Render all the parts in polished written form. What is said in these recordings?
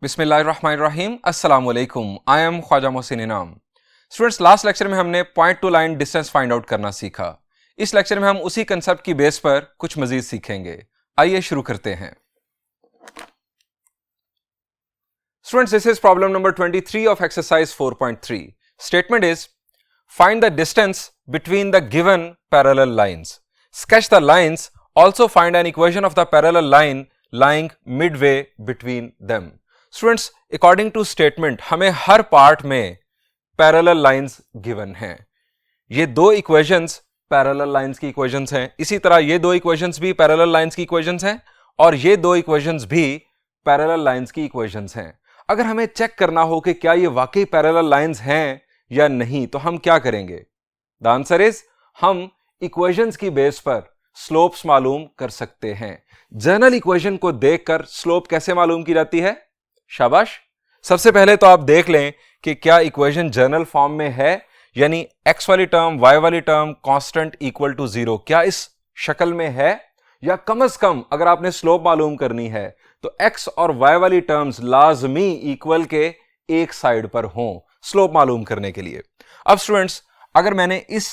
बिस्मिल्लाहिर्रहमानिर्रहीम अस्सलाम वालेकुम। आई एम ख्वाजा मोहसिन इनाम। स्टूडेंट्स, लास्ट लेक्चर में हमने point to line distance find out करना सीखा। इस लेक्चर में हम उसी कंसेप्ट की बेस पर कुछ मजीद सीखेंगे। आइए शुरू करते हैं। Students, this is problem number 23 ऑफ exercise 4.3। Statement is find the distance between the given parallel lines, sketch the lines, also find an equation of the parallel line lying midway between them। Students, according to statement हमें हर part में parallel lines given हैं। ये दो equations parallel lines की equations हैं, इसी तरह ये दो इक्वेशंस भी पैरेलल लाइंस की इक्वेशंस हैं और ये दो इक्वेशंस भी पैरेलल लाइंस की इक्वेशंस हैं। अगर हमें चेक करना हो कि क्या ये वाकई पैरेलल लाइंस हैं या नहीं, तो हम क्या करेंगे? द आंसर इज हम इक्वेशंस की बेस पर स्लोप्स मालूम कर सकते हैं। जनरल इक्वेशन को देखकर स्लोप कैसे मालूम की जाती है? शाबाश। सबसे पहले तो आप देख लें कि क्या इक्वेशन जनरल फॉर्म में है, यानी x वाली टर्म y वाली टर्म कांस्टेंट इक्वल टू 0, क्या इस शक्ल में है? या कम से कम अगर आपने स्लोप मालूम करनी है तो x और y वाली टर्म्स लाजमी इक्वल के एक साइड पर हों स्लोप मालूम करने के लिए। अब स्टूडेंट्स, अगर मैंने इस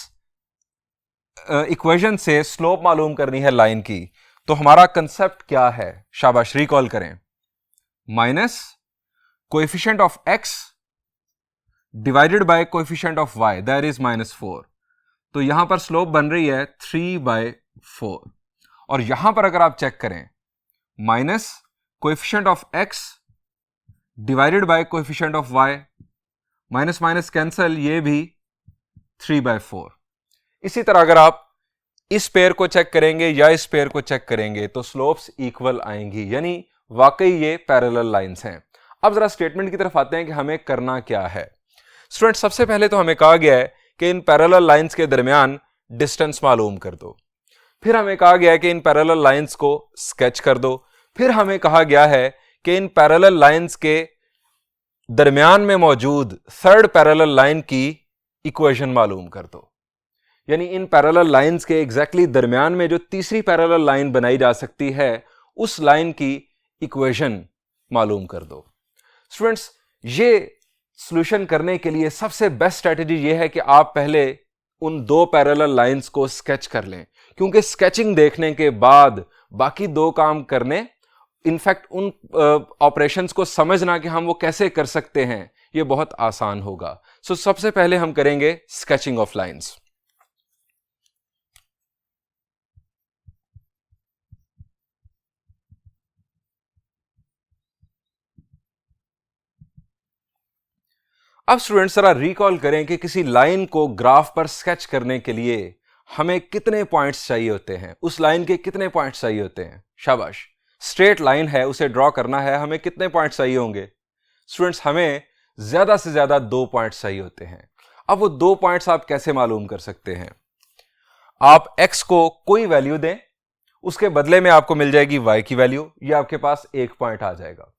इक्वेशन से स्लोप मालूम करनी है लाइन की, तो हमारा कंसेप्ट क्या है? शाबाश, रिकॉल करें। Minus coefficient of x divided by coefficient of y, that is -4। तो यहां पर स्लोप बन रही है 3/4। और यहां पर अगर आप चेक करें, minus coefficient of x divided by coefficient of y, minus minus cancel, ये भी 3/4। इसी तरह अगर आप इस पेयर को चेक करेंगे या इस पेयर को चेक करेंगे तो स्लोप्स इक्वल आएंगी, यानी वाकई ये पैरेलल लाइंस हैं। अब जरा स्टेटमेंट की तरफ आते हैं कि हमें करना क्या है। स्टूडेंट, सबसे पहले तो हमें कहा गया है कि इन पैरेलल लाइंस के दरमियान डिस्टेंस मालूम कर दो। फिर हमें कहा गया है कि इन पैरेलल लाइंस को स्केच कर दो। फिर हमें कहा गया है कि इन पैरेलल लाइंस के दरमियान में मौजूद थर्ड पैरेलल लाइन की इक्वेशन मालूम कर दो, यानी इन पैरेलल लाइंस के एग्जैक्टली दरमियान में जो तीसरी पैरेलल लाइन बनाई जा सकती है उस लाइन की इक्वेशन मालूम कर दो। स्टूडेंट्स, ये सॉल्यूशन करने के लिए सबसे बेस्ट स्ट्रेटजी ये है कि आप पहले उन दो पैरेलल लाइंस को स्केच कर लें, क्योंकि स्केचिंग देखने के बाद बाकी दो काम करने, इनफैक्ट उन ऑपरेशंस को समझना कि हम वो कैसे कर सकते हैं, ये बहुत आसान होगा। सो सबसे पहले हम करेंगे स्केचिंग ऑफ लाइंस। अब स्टूडेंट्स, जरा रिकॉल करें कि किसी लाइन को ग्राफ पर स्केच करने के लिए हमें कितने पॉइंट्स चाहिए होते हैं, उस लाइन के कितने पॉइंट्स चाहिए होते हैं? शाबाश। स्ट्रेट लाइन है, उसे ड्रॉ करना है, हमें कितने पॉइंट्स चाहिए होंगे? स्टूडेंट्स, हमें ज्यादा से ज्यादा 2 पॉइंट्स चाहिए होते हैं। अब वो 2 पॉइंट्स आप कैसे मालूम कर सकते हैं? आप x को कोई वैल्यू दें, उसके बदले में आपको मिल जाएगी y की वैल्यू, ये आपके पास एक पॉइंट आ जाएगा।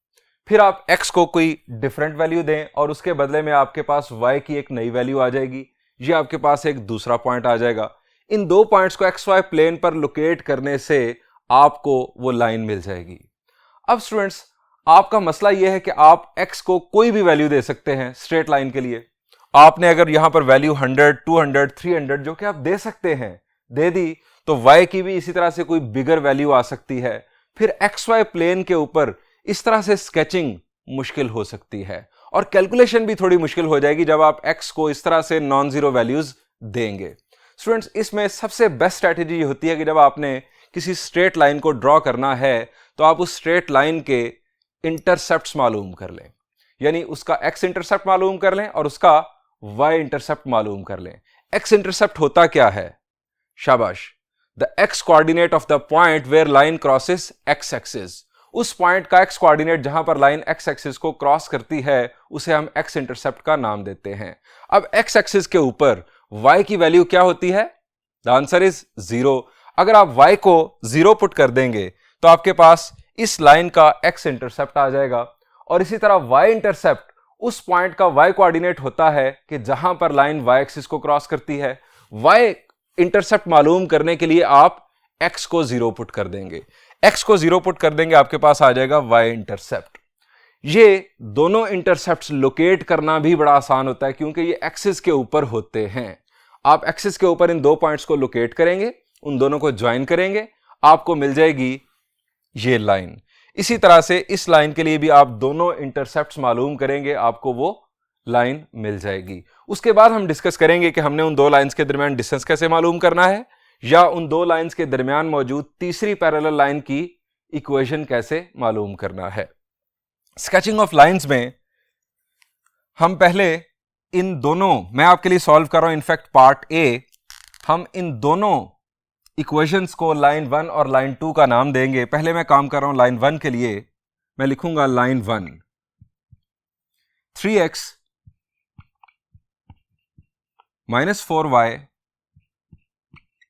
फिर आप x को कोई डिफरेंट वैल्यू दें और उसके बदले में आपके पास y की एक नई वैल्यू आ जाएगी, ये आपके पास एक दूसरा पॉइंट आ जाएगा। इन 2 पॉइंट्स को XY प्लेन पर लोकेट करने से आपको वो लाइन मिल जाएगी। अब स्टूडेंट्स, आपका मसला यह है कि आप x को कोई भी वैल्यू दे सकते हैं स्ट्रेट लाइन के लिए। आपने अगर यहां पर वैल्यू 100, 200, 300 जो कि आप दे सकते हैं दे दी, तो y की भी इसी तरह से कोई बिगर वैल्यू आ सकती है। फिर XY प्लेन के ऊपर इस तरह से स्केचिंग मुश्किल हो सकती है और कैलकुलेशन भी थोड़ी मुश्किल हो जाएगी जब आप x को इस तरह से नॉन जीरो वैल्यूज देंगे। स्टूडेंट्स, इसमें सबसे बेस्ट स्ट्रैटेजी होती है कि जब आपने किसी स्ट्रेट लाइन को ड्रॉ करना है तो आप उस स्ट्रेट लाइन के इंटरसेप्ट्स मालूम कर लें, यानी उसका x इंटरसेप्ट मालूम कर लें और उसका y इंटरसेप्ट मालूम कर लें। x इंटरसेप्ट होता क्या है? शाबाश, the x coordinate of the point where line crosses x axis. उस पॉइंट का x कोऑर्डिनेट जहां पर लाइन x एक्सिस को क्रॉस करती है उसे हम x इंटरसेप्ट का नाम देते हैं। अब x एक्सिस के ऊपर y की वैल्यू क्या होती है? The answer is 0। अगर आप y को 0 पुट कर देंगे तो आपके पास इस लाइन का x इंटरसेप्ट आ जाएगा, और इसी तरह y इंटरसेप्ट उस पॉइंट का y कोऑर्डिनेट होता है कि जहां पर लाइन y एक्सिस को क्रॉस करती है। y इंटरसेप्ट मालूम करने के लिए आप x को 0 पुट कर देंगे, x को 0 पुट कर देंगे, आपके पास आ जाएगा y इंटरसेप्ट। ये दोनों इंटरसेप्ट्स लोकेट करना भी बड़ा आसान होता है क्योंकि ये एक्सिस के ऊपर होते हैं। आप एक्सिस के ऊपर इन दो पॉइंट्स को लोकेट करेंगे, उन दोनों को ज्वाइन करेंगे, आपको मिल जाएगी ये लाइन। इसी तरह से इस लाइन के लिए भी आप दोनों इंटरसेप्ट्स मालूम करेंगे, आपको वो लाइन मिल जाएगी। उसके बाद हम डिस्कस करेंगे कि हमने उन दो लाइंस के दरमियान डिस्टेंस कैसे मालूम करना है, या उन दो लाइंस के दरमियान मौजूद तीसरी पैरेलल लाइन की इक्वेशन कैसे मालूम करना है। स्केचिंग ऑफ लाइंस में हम पहले इन दोनों, मैं आपके लिए सॉल्व कर रहा हूं इनफैक्ट पार्ट ए, हम इन दोनों इक्वेशंस को लाइन 1 और लाइन 2 का नाम देंगे। पहले मैं काम कर रहा हूं लाइन 1 के लिए, मैं लिखूंगा line 1 3x minus 4y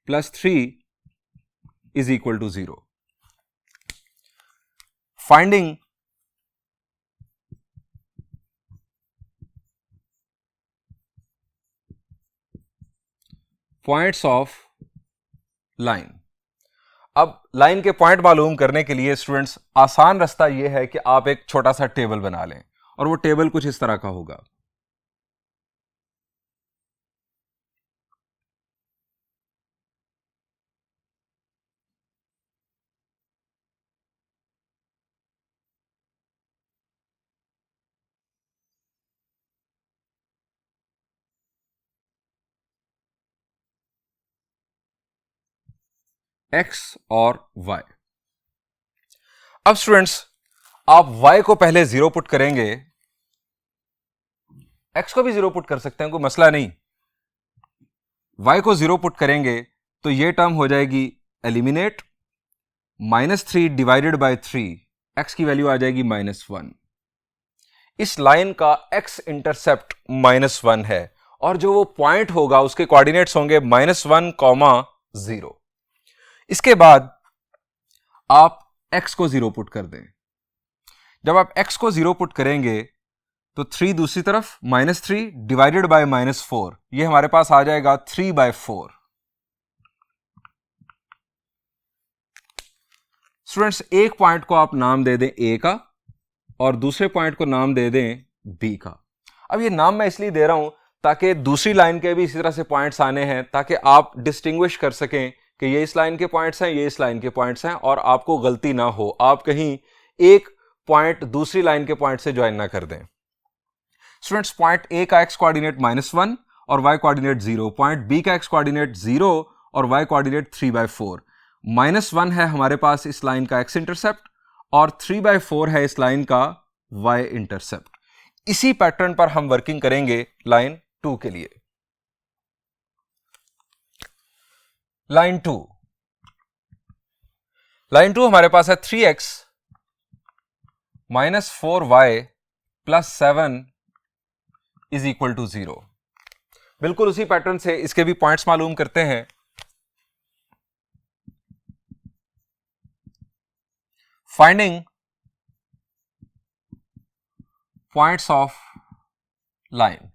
plus 3 is equal to 0। Finding points of line. अब लाइन के पॉइंट मालूम करने के लिए स्टूडेंट्स आसान रास्ता यह है कि आप एक छोटा सा टेबल बना लें, और वो टेबल कुछ इस तरह का होगा। x और y। अब स्टूडेंट्स आप y को पहले 0 पुट करेंगे, x को भी 0 पुट कर सकते हैं, कोई मसला नहीं। y को 0 पुट करेंगे तो ये टर्म हो जाएगी एलिमिनेट, -3 डिवाइडेड बाय 3, x की वैल्यू आ जाएगी -1। इस लाइन का x इंटरसेप्ट -1 है, और जो वो पॉइंट होगा उसके कोऑर्डिनेट्स होंगे -1, 0। इसके बाद आप x को 0 पुट कर दें। जब आप x को 0 पुट करेंगे तो 3 दूसरी तरफ, -3 डिवाइडेड बाय -4, ये हमारे पास आ जाएगा 3/4। स्टूडेंट्स एक पॉइंट को आप नाम दे दें a का, और दूसरे पॉइंट को नाम दे दें b का। अब ये नाम मैं इसलिए दे रहा हूं ताकि दूसरी लाइन के भी इसी तरह से पॉइंट्स आने हैं, ताकि आप डिस्टिंग्विश कर सकें कि ये इस लाइन के पॉइंट्स हैं, ये इस लाइन के पॉइंट्स हैं, और आपको गलती ना हो, आप कहीं एक पॉइंट दूसरी लाइन के पॉइंट से ज्वाइन ना कर दें। स्टूडेंट्स पॉइंट ए का x कोऑर्डिनेट -1 और y कोऑर्डिनेट 0, पॉइंट बी का x कोऑर्डिनेट 0 और y कोऑर्डिनेट 3/4। -1 है हमारे पास इस लाइन का x इंटरसेप्ट, और 3/4 है इस लाइन का y इंटरसेप्ट। इसी पैटर्न पर हम वर्किंग करेंगे लाइन 2 के लिए। लाइन 2 हमारे पास है 3x minus 4y plus 7 is equal to 0। बिल्कुल उसी पैटर्न से इसके भी पॉइंट्स मालूम करते हैं। Finding points of line.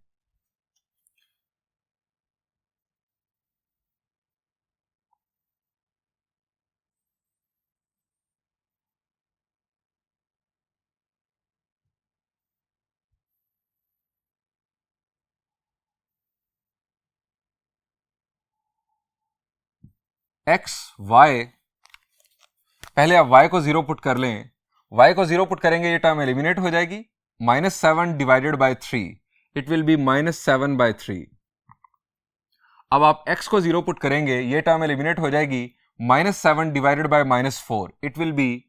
X Y, पहले आप y को 0 पुट कर लें, y को 0 पुट करेंगे ये टर्म एलिमिनेट हो जाएगी, -7 divided by 3, it will B -7/3। अब आप x को 0 पुट करेंगे, ये टर्म एलिमिनेट हो जाएगी, -7 divided by -4, it will B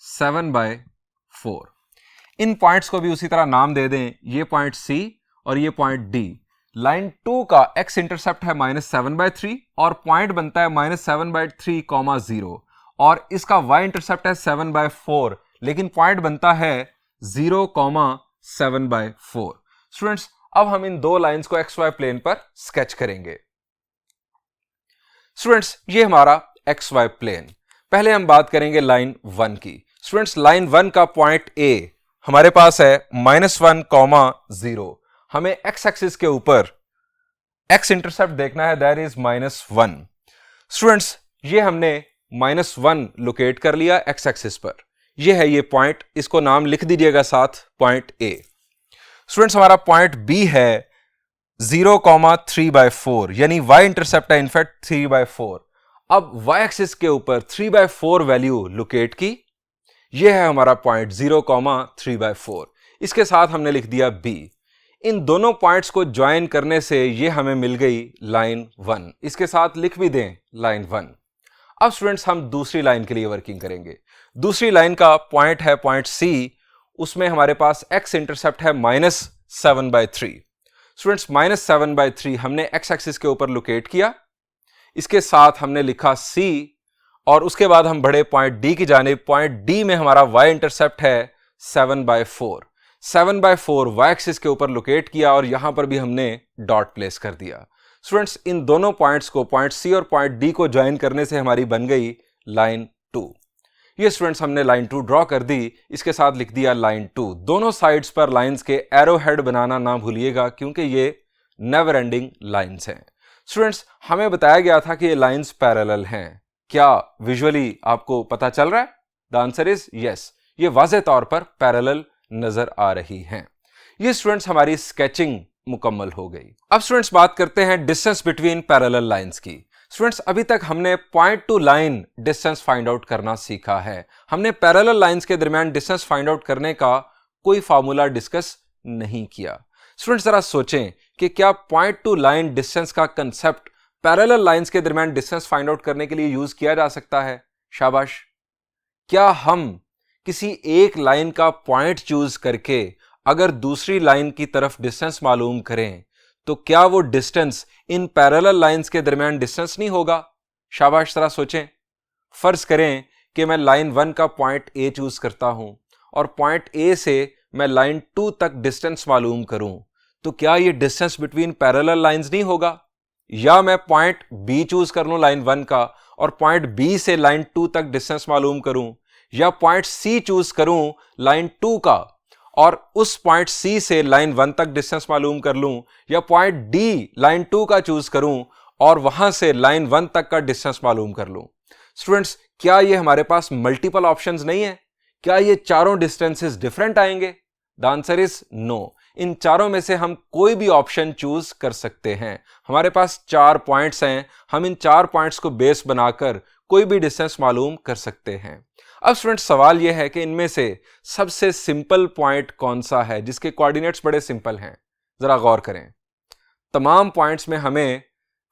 7/4। In points को भी उसी तरह नाम दे दें, ये पॉइंट C और ये पॉइंट D। लाइन 2 का x इंटरसेप्ट है -7/3 और पॉइंट बनता है -7/3, 0, और इसका y इंटरसेप्ट है 7/4, लेकिन पॉइंट बनता है 0, 7/4। स्टूडेंट्स अब हम इन दो लाइंस को XY प्लेन पर स्केच करेंगे। स्टूडेंट्स ये हमारा XY प्लेन। पहले हम बात करेंगे लाइन 1 की। स्टूडेंट्स लाइन 1 का पॉइंट A हमारे पास है -1, 0। हमें x एक्सिस के ऊपर x इंटरसेप्ट देखना है, दैट इज -1। स्टूडेंट्स ये हमने -1 लोकेट कर लिया x एक्सिस पर। ये है ये पॉइंट, इसको नाम लिख दीजिएगा साथ, पॉइंट ए। स्टूडेंट्स हमारा पॉइंट बी है 0,3/4, यानी वाई इंटरसेप्ट है इनफैक्ट 3/4। अब वाई एक्सिस के ऊपर 3/4 वैल्यू लोकेट की, यह है हमारा पॉइंट 0,3/4। इसके साथ हमने लिख दिया बी। इन दोनों पॉइंट्स को ज्वाइन करने से यह हमें मिल गई लाइन 1। इसके साथ लिख भी दें लाइन 1। अब स्टूडेंट्स हम दूसरी लाइन के लिए वर्किंग करेंगे। दूसरी लाइन का पॉइंट है पॉइंट सी, उसमें हमारे पास एक्स इंटरसेप्ट है -7/3। स्टूडेंट्स -7/3 हमने एक्स एक्सिस के ऊपर लोकेट किया, इसके साथ हमने लिखा सी, और उसके बाद हम बढ़े पॉइंट डी की जानिब। पॉइंट डी में हमारा वाई इंटरसेप्ट है 7/4। 7/4 वाई एक्सिस के ऊपर लोकेट किया और यहां पर भी हमने डॉट प्लेस कर दिया। स्टूडेंट्स इन दोनों पॉइंट्स को, पॉइंट सी और पॉइंट डी को ज्वाइन करने से हमारी बन गई लाइन 2। ये स्टूडेंट्स हमने लाइन 2 ड्रॉ कर दी, इसके साथ लिख दिया लाइन 2। दोनों साइड्स पर लाइंस के एरो हेड बनाना ना भूलिएगा, क्योंकि ये नेवर एंडिंग लाइंस हैं। स्टूडेंट्स हमें बताया गया था कि ये लाइंस पैरेलल हैं। क्या विजुअली आपको पता चल रहा है? द आंसर इज यस, ये वाज़ेह तौर पर पैरेलल नजर आ रही हैं। ये स्टूडेंट्स हमारी स्केचिंग मुकम्मल हो गई। अब स्टूडेंट्स बात करते हैं डिस्टेंस बिटवीन पैरेलल लाइंस की। स्टूडेंट्स अभी तक हमने point to line distance find out करना सीखा है। हमने पैरेलल लाइंस के दरमियान डिस्टेंस फाइंड आउट करने का कोई फार्मूला डिस्कस नहीं किया। स्टूडेंट्स जरा सोचें कि क्या पॉइंट टू लाइन डिस्टेंस का कंसेप्ट पैरेलल लाइंस के दरमियान डिस्टेंस फाइंड आउट करने के लिए यूज किया जा सकता है? शाबाश। क्या हम किसी एक लाइन का पॉइंट चूज करके अगर दूसरी लाइन की तरफ डिस्टेंस मालूम करें तो क्या वो डिस्टेंस इन पैरेलल लाइंस के दरमियान डिस्टेंस नहीं होगा? शाबाश, जरा सोचें। फर्ज करें कि मैं लाइन 1 का पॉइंट ए चूज करता हूं और पॉइंट ए से मैं लाइन 2 तक डिस्टेंस मालूम करूं, तो क्या ये डिस्टेंस बिटवीन पैरेलल लाइंस नहीं होगा? या मैं पॉइंट बी चूज कर लूं लाइन 1 का और पॉइंट बी से लाइन 2 तक डिस्टेंस मालूम करूं, या पॉइंट सी चूज करूं लाइन 2 का और उस पॉइंट सी से लाइन 1 तक डिस्टेंस मालूम कर लूं, या पॉइंट डी लाइन 2 का चूज करूं और वहां से लाइन 1 तक का डिस्टेंस मालूम कर लूं। स्टूडेंट्स क्या ये हमारे पास मल्टीपल ऑप्शंस नहीं है? क्या ये चारों डिस्टेंसेस डिफरेंट आएंगे? The answer is no. इन चारों में से हम कोई भी ऑप्शन चूज कर सकते हैं। हमारे पास 4 पॉइंट्स हैं, हम इन 4 पॉइंट्स को बेस बनाकर कोई भी डिस्टेंस मालूम कर सकते हैं। अब स्टूडेंट सवाल यह है कि इनमें से सबसे सिंपल पॉइंट कौन सा है जिसके कोऑर्डिनेट्स बड़े सिंपल हैं? जरा गौर करें। तमाम पॉइंट्स में हमें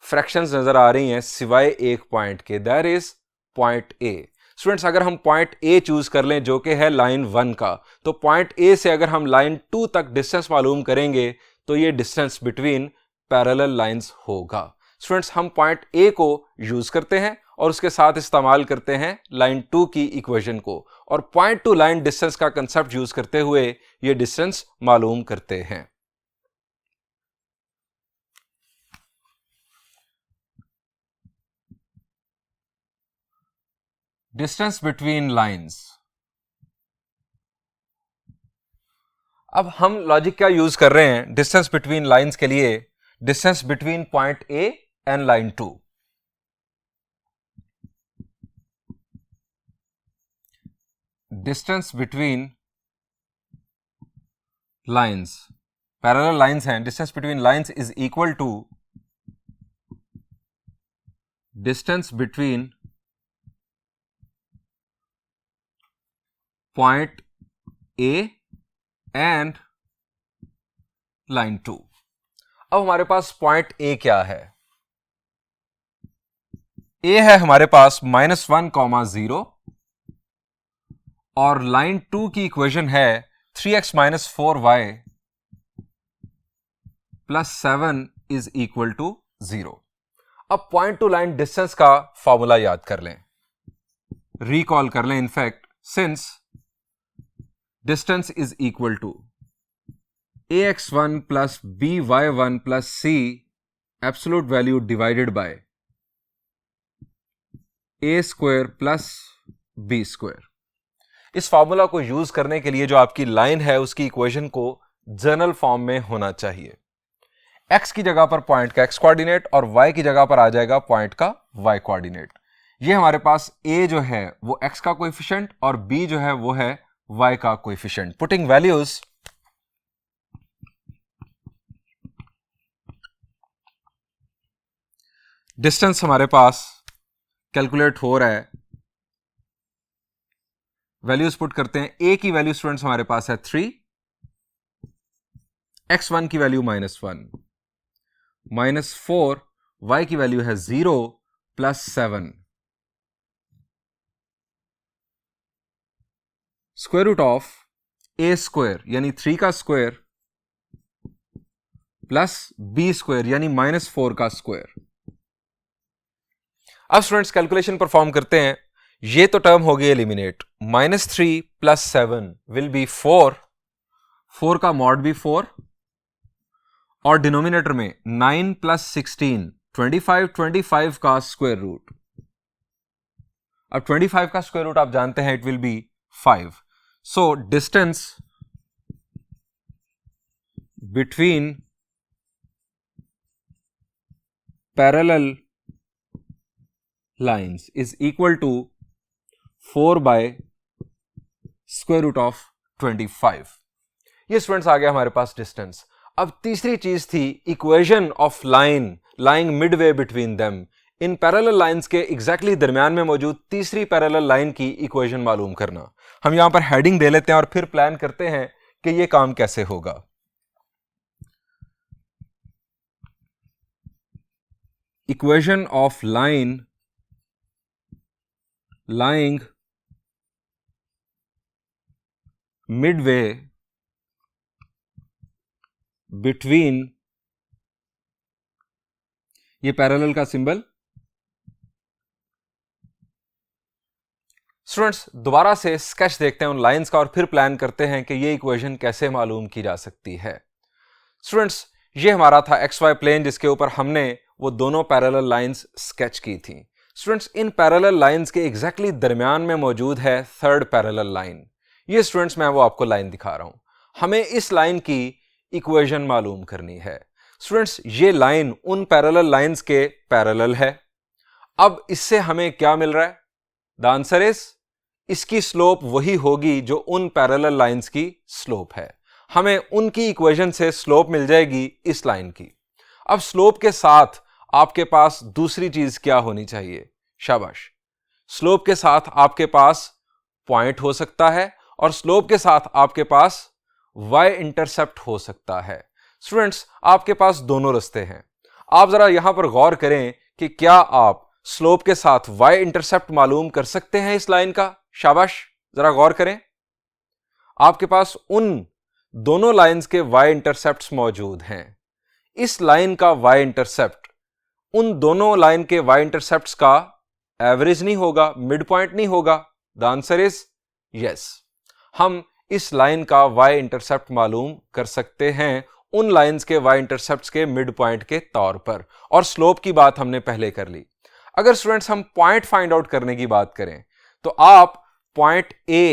फ्रैक्शंस नजर आ रही हैं सिवाय एक पॉइंट के, that is point A. Students अगर हम पॉइंट ए चूज कर लें जो कि है लाइन 1 का, तो पॉइंट ए से अगर हम लाइन 2 तक डिस्टेंस मालूम करेंगे तो ये डिस्टेंस बिटवीन पैरेलल लाइंस होगा। स्टूडेंट्स हम पॉइंट ए को यूज करते हैं और उसके साथ इस्तेमाल करते हैं लाइन 2 की इक्वेशन को, और पॉइंट टू लाइन डिस्टेंस का कंसेप्ट यूज करते हुए ये डिस्टेंस मालूम करते हैं। Distance between lines. अब हम लॉजिक क्या यूज कर रहे हैं डिस्टेंस बिटवीन लाइंस के लिए? Distance between point A and line 2। Distance between lines, parallel lines हैं, distance between lines is equal to distance between point A and line 2। अब हमारे पास पॉइंट ए क्या है? ए है हमारे पास -1,0 और लाइन 2 की इक्वेशन है 3x - 4y + 7 is equal to 0। अब पॉइंट टू लाइन डिस्टेंस का फॉर्मूला याद कर लें, रिकॉल कर लें। In fact since distance is equal to ax1 + by1 + c absolute value divided by a² + b²। इस फॉर्मूला को यूज करने के लिए जो आपकी लाइन है उसकी इक्वेशन को जनरल फॉर्म में होना चाहिए। x की जगह पर पॉइंट का x कोऑर्डिनेट और y की जगह पर आ जाएगा पॉइंट का y कोऑर्डिनेट। ये हमारे पास a जो है वो x का कोएफिशिएंट और b जो है वो है y का कोएफिशिएंट। पुटिंग वैल्यूज डिस्टेंस हमारे पास कैलकुलेट हो रहा है, वैल्यूज पुट करते हैं। a की वैल्यू स्टूडेंट्स हमारे पास है 3, x1 की वैल्यू -1, -4, y की वैल्यू है 0 +7, square root of a square यानी 3 का स्क्वायर प्लस b स्क्वायर यानी -4 का स्क्वायर। अब स्टूडेंट्स कैलकुलेशन परफॉर्म करते हैं। ये तो टर्म हो गई एलिमिनेट, -3 + 7 विल बी 4, 4 का मॉड भी 4 और डिनोमिनेटर में 9 + 16 25, 25 का स्क्वायर रूट। अब 25 का स्क्वायर रूट आप जानते हैं it will be 5। So distance between parallel lines is equal to 4 by square root of 25। ये स्टूडेंट्स आ गया हमारे पास डिस्टेंस। अब तीसरी चीज थी equation of line lying Midway between them. In parallel lines के एग्जैक्टली दरमियान में मौजूद तीसरी पैरेलल लाइन की इक्वेशन मालूम करना। हम यहां पर हेडिंग दे लेते हैं और फिर प्लान करते हैं कि यह काम कैसे होगा। Equation of line lying midway between, ये पैरेलल का सिंबल। स्टूडेंट्स दोबारा से स्केच देखते हैं उन लाइंस का और फिर प्लान करते हैं कि ये इक्वेशन कैसे मालूम की जा सकती है। स्टूडेंट्स ये हमारा था XY प्लेन जिसके ऊपर हमने वो दोनों पैरेलल लाइंस स्केच की थी। स्टूडेंट्स इन पैरेलल लाइंस के एग्जैक्टली दरमियान में मौजूद है थर्ड पैरेलल लाइन। ये स्टूडेंट्स मैं वो आपको लाइन दिखा रहा हूं। हमें इस लाइन की इक्वेशन मालूम करनी है। स्टूडेंट्स ये लाइन उन पैरेलल लाइंस के पैरेलल है। अब इससे हमें क्या मिल रहा है? द आंसर इज इसकी स्लोप वही होगी जो उन पैरेलल लाइंस की स्लोप है। हमें उनकी इक्वेशन से स्लोप मिल जाएगी इस लाइन की। अब स्लोप के साथ आपके पास दूसरी चीज क्या होनी चाहिए? शाबाश, स्लोप के साथ आपके पास पॉइंट हो सकता है और स्लोप के साथ आपके पास y इंटरसेप्ट हो सकता है। स्टूडेंट्स आपके पास दोनों रास्ते हैं। आप जरा यहां पर गौर करें कि क्या आप स्लोप के साथ y इंटरसेप्ट मालूम कर सकते हैं इस लाइन का? शाबाश, जरा गौर करें। आपके पास उन दोनों लाइंस के y इंटरसेप्ट्स मौजूद हैं। इस लाइन का y इंटरसेप्ट उन दोनों लाइन के y इंटरसेप्ट्स का एवरेज नहीं होगा, मिड पॉइंट नहीं होगा। The answer is yes. हम इस लाइन का y इंटरसेप्ट मालूम कर सकते हैं उन लाइंस के y इंटरसेप्ट्स के मिड पॉइंट के तौर पर, और स्लोप की बात हमने पहले कर ली। अगर स्टूडेंट्स हम पॉइंट फाइंड आउट करने की बात करें तो आप पॉइंट A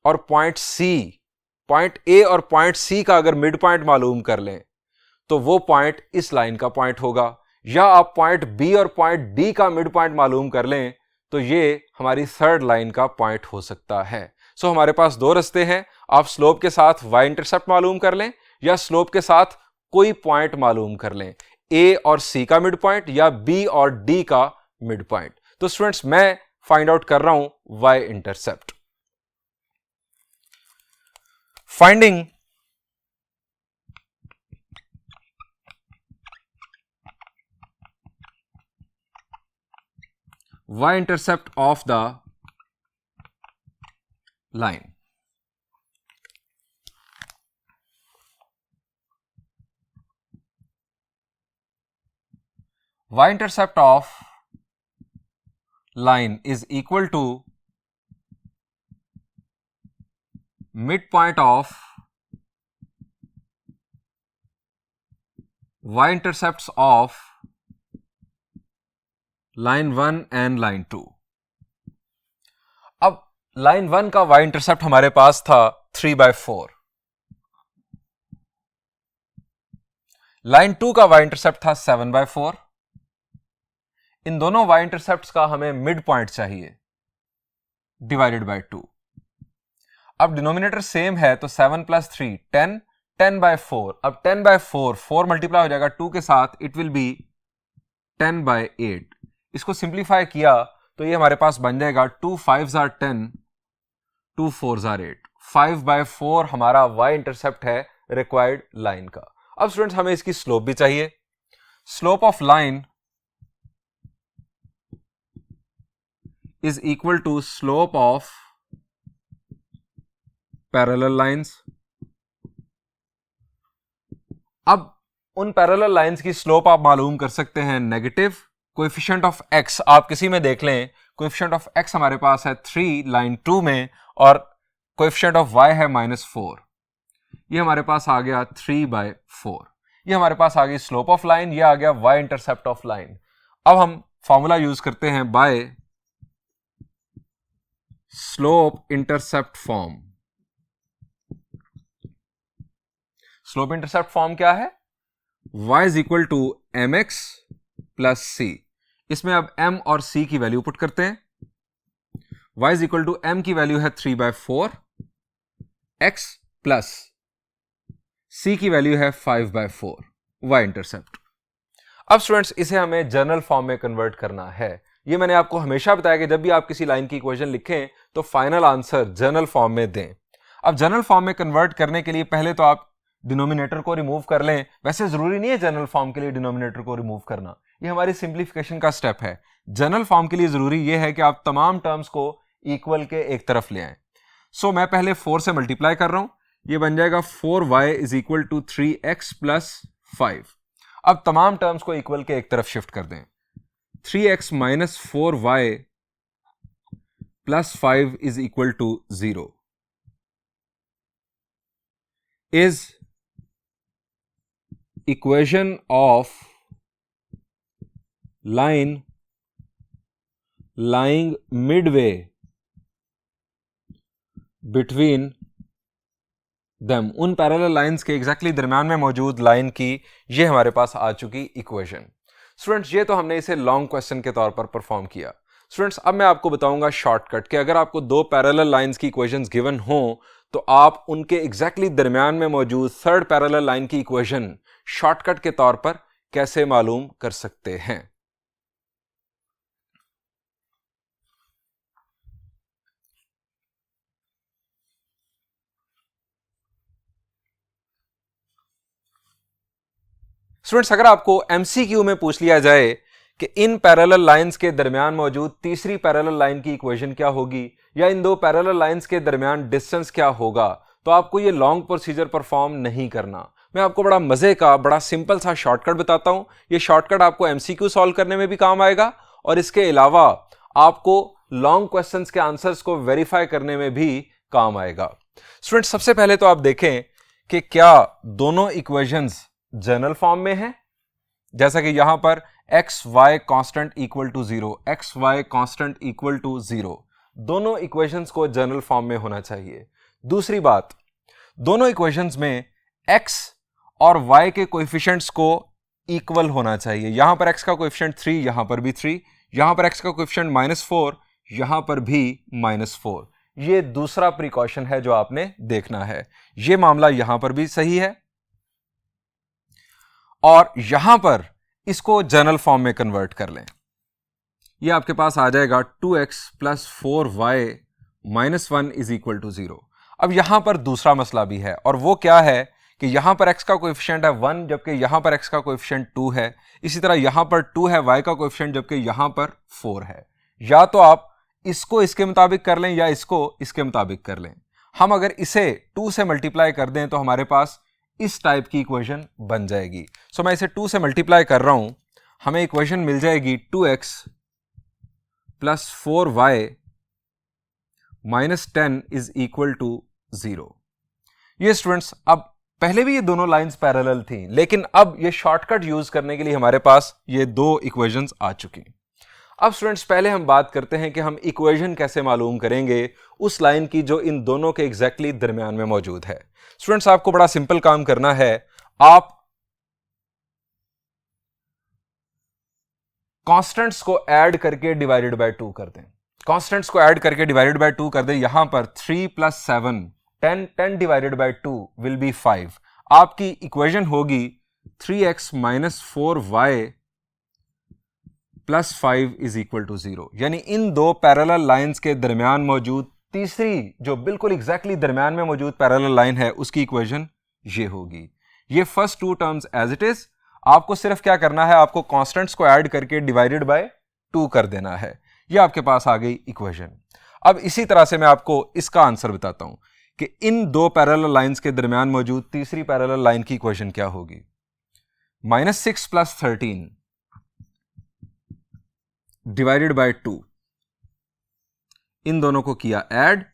और पॉइंट A और पॉइंट C का अगर मिड पॉइंट मालूम कर लें तो वो पॉइंट इस लाइन का पॉइंट होगा, या आप पॉइंट B और पॉइंट D का मिड पॉइंट मालूम कर लें तो ये हमारी थर्ड लाइन का पॉइंट हो सकता है। सो हमारे पास दो रास्ते हैं, आप स्लोप के साथ y इंटरसेप्ट मालूम कर लें या स्लोप के साथ कोई पॉइंट मालूम कर लें, A और C का मिड पॉइंट या B और D का मिड पॉइंट। तो स्टूडेंट्स मैं फाइंड आउट कर रहा हूं y intercept. Finding y intercept of the line. Y intercept of line is equal to midpoint of y intercepts of line 1 and line 2। अब line 1 का y intercept हमारे पास था 3/4, line 2 का y इंटरसेप्ट था 7/4, इन दोनों y इंटरसेप्ट्स का हमें mid point चाहिए, डिवाइडेड बाय 2। अब डिनोमिनेटर सेम है तो 7 + 3 10, 10/4। अब 10/4 4 मल्टीप्लाई हो जाएगा 2 के साथ, इट विल बी 10/8। इसको सिंप्लीफाई किया तो ये हमारे पास बन जाएगा 2 5s are 10, 2 4s are 8। 5/4 हमारा y इंटरसेप्ट है रिक्वायर्ड लाइन का। अब स्टूडेंट्स हमें इसकी स्लोप भी चाहिए। Slope of line is equal to slope of parallel lines. अब उन पैरेलल लाइंस की स्लोप आप मालूम कर सकते हैं नेगेटिव। कोएफिशिएंट ऑफ x आप किसी में देख लें, कोएफिशिएंट ऑफ x हमारे पास है 3 लाइन 2 में, और कोएफिशिएंट ऑफ y है -4। ये हमारे पास आ गया 3/4। ये हमारे पास आ गई स्लोप ऑफ लाइन, ये आ गया y इंटरसेप्ट ऑफ लाइन। अब हम फॉर्मूला यूज करते हैं by slope intercept form. Slope intercept form क्या है? y is equal to mx plus c। इसमें अब m और c की वैल्यू पुट करते हैं। y is equal to m की वैल्यू है 3/4, x प्लस c की वैल्यू है 5/4, y इंटरसेप्ट। अब स्टूडेंट्स इसे हमें जनरल फॉर्म में कन्वर्ट करना है। ये मैंने आपको हमेशा बताया कि जब भी आप किसी लाइन की इक्वेशन लिखें तो फाइनल आंसर जनरल फॉर्म में दें। अब जनरल फॉर्म में कन्वर्ट करने के लिए पहले तो आप डिनोमिनेटर को रिमूव कर लें। वैसे जरूरी नहीं है जनरल फॉर्म के लिए डिनोमिनेटर को रिमूव करना, ये हमारी सिंप्लीफिकेशन का स्टेप है। जनरल फॉर्म के लिए जरूरी यह है कि आप तमाम टर्म्स को इक्वल के एक तरफ ले आए। सो मैं पहले 4 से मल्टीप्लाई कर रहा हूं, ये बन जाएगा 4y is equal to 3x plus 5। अब तमाम टर्म्स को इक्वल के एक तरफ शिफ्ट कर दें। 3x minus 4y plus 5 is equal to 0 is equation of line lying midway between them। उन पैरेलल लाइंस के एग्जैक्टली दरम्यान में मौजूद लाइन की ये हमारे पास आ चुकी इक्वेशन। स्टूडेंट्स ये तो हमने इसे लॉन्ग क्वेश्चन के तौर पर परफॉर्म किया। स्टूडेंट्स अब मैं आपको बताऊंगा शॉर्टकट कि अगर आपको दो पैरेलल लाइंस की इक्वेशंस गिवन हो तो आप उनके एग्जैक्टली दरम्यान में मौजूद थर्ड पैरेलल लाइन की इक्वेशन शॉर्टकट के तौर पर कैसे मालूम कर सकते हैं। स्टूडेंट्स अगर आपको एमसीक्यू में पूछ लिया जाए कि इन पैरेलल लाइंस के दरमियान मौजूद तीसरी पैरेलल लाइन की इक्वेशन क्या होगी या इन दो पैरेलल लाइंस के दरमियान डिस्टेंस क्या होगा, तो आपको ये लॉन्ग प्रोसीजर परफॉर्म नहीं करना। मैं आपको बड़ा मजे का बड़ा सिंपल सा शॉर्टकट बताता हूं। ये शॉर्टकट आपको एमसीक्यू सॉल्व करने में भी काम आएगा और इसके अलावा आपको लॉन्ग क्वेश्चंस के आंसर्स को वेरीफाई करने में भी काम आएगा। स्टूडेंट्स सबसे पहले तो आप देखें कि क्या दोनों इक्वेशंस जनरल फॉर्म में है, जैसा कि यहां पर X Y constant equal to 0, X Y constant equal to 0, दोनों इक्वेशंस को जनरल फॉर्म में होना चाहिए। दूसरी बात, दोनों इक्वेशंस में x और y के कोएफिशिएंट्स को इक्वल होना चाहिए। यहां पर x का कोएफिशिएंट 3, यहां पर भी 3, यहां पर x का कोएफिशिएंट -4, यहां पर भी -4। ये दूसरा प्रिकॉशन है जो आपने देखना है। यह मामला यहां पर भी सही है और यहां पर इसको जनरल फॉर्म में कन्वर्ट कर लें। यह आपके पास आ जाएगा 2x plus 4y minus 1 is equal to 0। अब यहां पर दूसरा मसला भी है और वो क्या है कि यहां पर x का कोएफिशिएंट है 1 जबकि यहां पर x का कोएफिशिएंट 2 है। इसी तरह यहां पर 2 है y का कोएफिशिएंट जबकि यहां पर 4 है। या तो आप इसको इसके मुताबिक कर लें या इसको इसके मुताबिक कर लें। हम अगर इसे 2 से मल्टीप्लाई कर दें तो हमारे पास इस टाइप की इक्वेशन बन जाएगी। सो मैं इसे 2 से मल्टीप्लाई कर रहा हूं, हमें इक्वेशन मिल जाएगी 2x plus 4y minus 10 is equal to 0। ये स्टूडेंट्स अब पहले भी ये दोनों लाइंस पैरेलल थी, लेकिन अब ये शॉर्टकट यूज करने के लिए हमारे पास ये दो इक्वेशंस आ चुकी। अब स्टूडेंट्स पहले हम बात करते हैं कि हम इक्वेशन कैसे मालूम करेंगे उस लाइन की जो इन दोनों के एग्जैक्टली दरमियान में मौजूद है। स्टूडेंट्स आपको बड़ा सिंपल काम करना है। आप कॉन्स्टेंट्स को ऐड करके डिवाइडेड बाय 2 कर दें, कॉन्स्टेंट्स को ऐड करके डिवाइडेड बाय 2 कर दें। यहां पर 3 + 7 10, 10 डिवाइडेड बाय 2 विल बी 5। आपकी इक्वेशन होगी 3x - 4y + 5 = 0। यानी इन दो पैरेलल लाइंस के दरमियान मौजूद तीसरी जो बिल्कुल एग्जैक्टली दरमियान में मौजूद पैरेलल लाइन है उसकी इक्वेशन ये होगी। ये first two terms as it is, आपको सिर्फ क्या करना है, आपको कांस्टेंट्स को ऐड करके डिवाइडेड बाय 2 कर देना है। ये आपके पास आ गई इक्वेशन। अब इसी तरह से मैं आपको इसका आंसर बताता हूं कि इन दो पैरेलल लाइंस के दरमियान मौजूद तीसरी पैरेलल लाइन की इक्वेशन क्या होगी। -6 + 13 डिवाइडेड बाय 2, इन दोनों को किया add,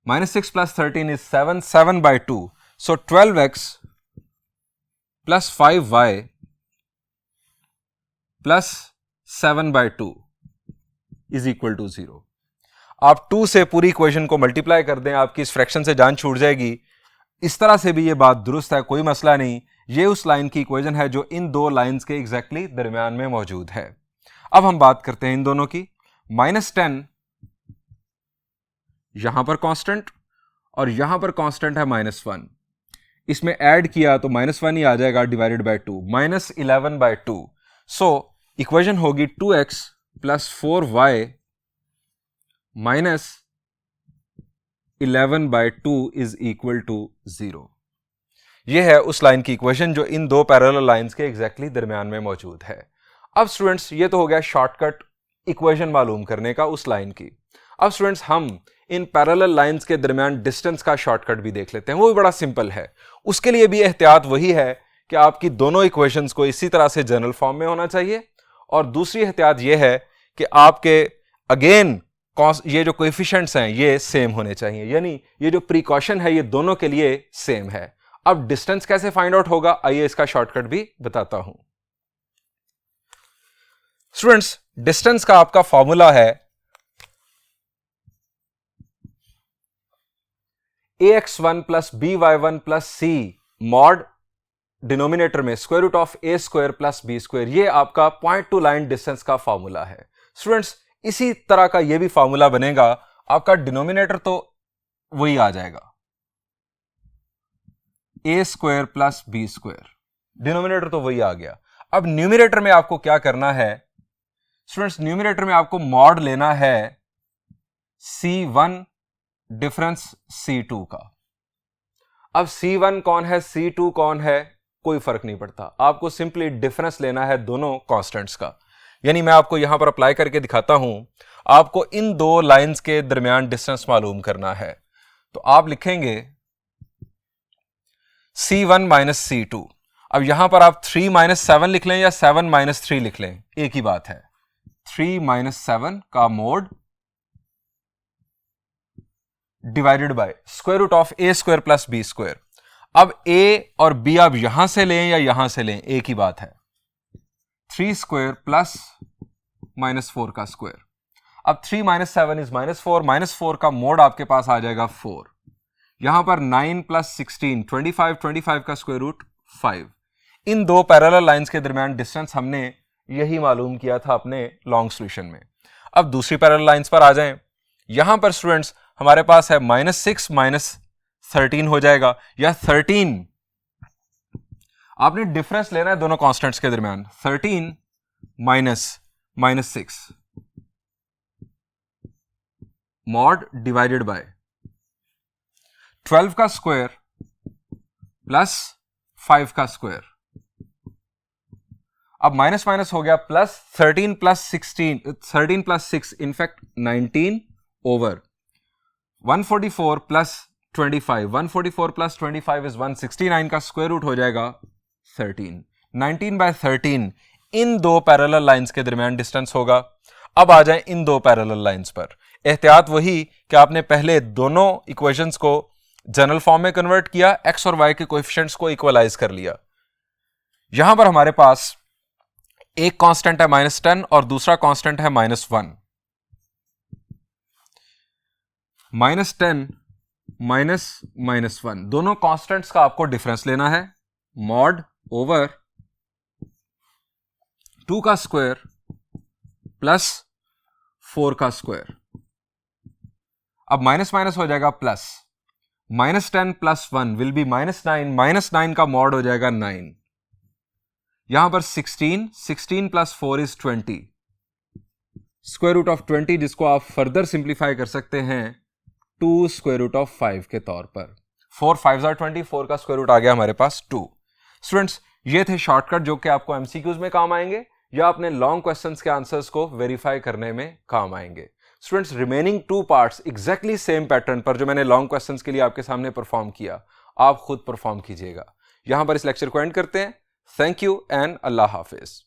-6 + 13 is 7, 7 by 2, so 12x + 5y + 7 by 2 = 0। आप 2 से पूरी इक्वेशन को मल्टीप्लाई कर दें, आपकी इस फ्रैक्शन से जान छूट जाएगी। इस तरह से भी ये बात दुरुस्त है, कोई मसला नहीं। ये उस लाइन की इक्वेशन है जो इन दो लाइंस के एग्जैक्टली दरमियान में मौजूद है। अब हम बात करते हैं इन दोनों की। -10 यहां पर कांस्टेंट और यहां पर कांस्टेंट है -1, इसमें ऐड किया तो -1 ही आ जाएगा divided by 2, -11 by 2। So equation होगी 2x + 4y -11 by 2 = 0। यह है उस लाइन की इक्वेशन जो इन दो पैरेलल लाइंस के एग्जैक्टली दरमियान में मौजूद है। अब स्टूडेंट्स ये तो हो गया शॉर्टकट इक्वेशन मालूम करने का उस लाइन की। अब स्टूडेंट्स हम इन पैरेलल लाइंस के दरमियान डिस्टेंस का शॉर्टकट भी देख लेते हैं, वो भी बड़ा सिंपल है। उसके लिए भी एहतियात वही है कि आपकी दोनों इक्वेशंस को इसी तरह से जनरल फॉर्म में होना चाहिए, और दूसरी एहतियात यह है कि आपके अगेन ये जो कोएफिशिएंट्स हैं ये सेम होने चाहिए, यानी ये जो प्रिकॉशन है ये दोनों के लिए सेम है। अब डिस्टेंस कैसे फाइंड आउट होगा, आइए इसका शॉर्टकट भी बताता हूं। स्टूडेंट्स डिस्टेंस का आपका फॉर्मूला है ax1 + by1 + c mod denominator में √a² + b²। ये आपका पॉइंट टू लाइन डिस्टेंस का फॉर्मूला है। स्टूडेंट्स इसी तरह का ये भी फॉर्मूला बनेगा, आपका डिनोमिनेटर तो वही आ जाएगा a² + b², डिनोमिनेटर तो वही आ गया। अब न्यूमरेटर में आपको क्या करना है स्टूडेंट्स, न्यूमरेटर में आपको मॉड लेना है c1 डिफरेंस c2 का। अब c1 कौन है c2 कौन है कोई फर्क नहीं पड़ता, आपको सिंपली डिफरेंस लेना है दोनों कांस्टेंट्स का। यानी मैं आपको यहां पर अप्लाई करके दिखाता हूं, आपको इन दो लाइंस के दरमियान डिस्टेंस मालूम करना है। तो आप लिखेंगे c1 - c2। अब यहां पर आप 3 - 7 लिख लें या 7 - 3 लिख लें, एक ही बात है। 3 - 7 का mode divided by √a² + b²। अब a और b आप यहां से लें या यहां से लें, एक ही बात है। 3² + -4 का स्क्वायर। अब 3 - 7 is -4, -4 का मोड आपके पास आ जाएगा 4। यहां पर 9 + 16 25, 25 का स्क्वायर रूट 5। इन दो पैरेलल लाइंस के दरमियान डिस्टेंस हमने यही मालूम किया था अपने लॉन्ग सॉल्यूशन में। अब दूसरी पैरेलल लाइंस पर आ जाएं। यहां पर स्टूडेंट्स हमारे पास है -6 - 13 हो जाएगा, या 13 आपने डिफरेंस लेना है दोनों कांस्टेंट्स के दरमियान। 13 - -6 मॉड डिवाइडेड बाय 12 का स्क्वायर प्लस 5 का स्क्वायर। अब माइनस माइनस हो गया प्लस 13 + 6 इनफैक्ट 19 ओवर 144 + 25। 144 + 25 is 169 का स्क्वायर रूट हो जाएगा 13। 19/13 इन दो पैरेलल लाइंस के दरमियान डिस्टेंस होगा। अब आ जाएं इन दो पैरेलल लाइंस पर। एहतियात वही कि आपने पहले दोनों इक्वेशंस को जनरल फॉर्म में कन्वर्ट किया, एक्स और वाई के कोएफिशिएंट्स को इक्वलाइज कर लिया। यहां पर हमारे पास एक कांस्टेंट है -10 और दूसरा कांस्टेंट है -1। -10 -1 दोनों कांस्टेंट्स का आपको डिफरेंस लेना है, मॉड ओवर 2 का स्क्वायर प्लस 4 का स्क्वायर। अब माइनस माइनस हो जाएगा प्लस, -10 + 1 विल बी -9, -9 का मॉड हो जाएगा 9। यहां पर 16 + 4 इज 20, स्क्वायर रूट ऑफ 20 जिसको आप फर्दर सिंप्लीफाई कर सकते हैं 2 स्क्वायर रूट ऑफ 5 के तौर पर। 4 5 are 20, 4 का स्क्वायर रूट आ गया हमारे पास 2। स्टूडेंट्स, ये थे शॉर्टकट जो कि आपको एमसीक्यूज में काम आएंगे या अपने लॉन्ग क्वेश्चंस के आंसर्स को वेरीफाई करने में काम आएंगे। Students, remaining 2 parts exactly same pattern पर जो मैंने लॉन्ग क्वेश्चंस के लिए आपके सामने परफॉर्म किया, आप खुद परफॉर्म कीजिएगा। यहां पर इस लेक्चर को एंड करते हैं। Thank you and Allah Hafiz.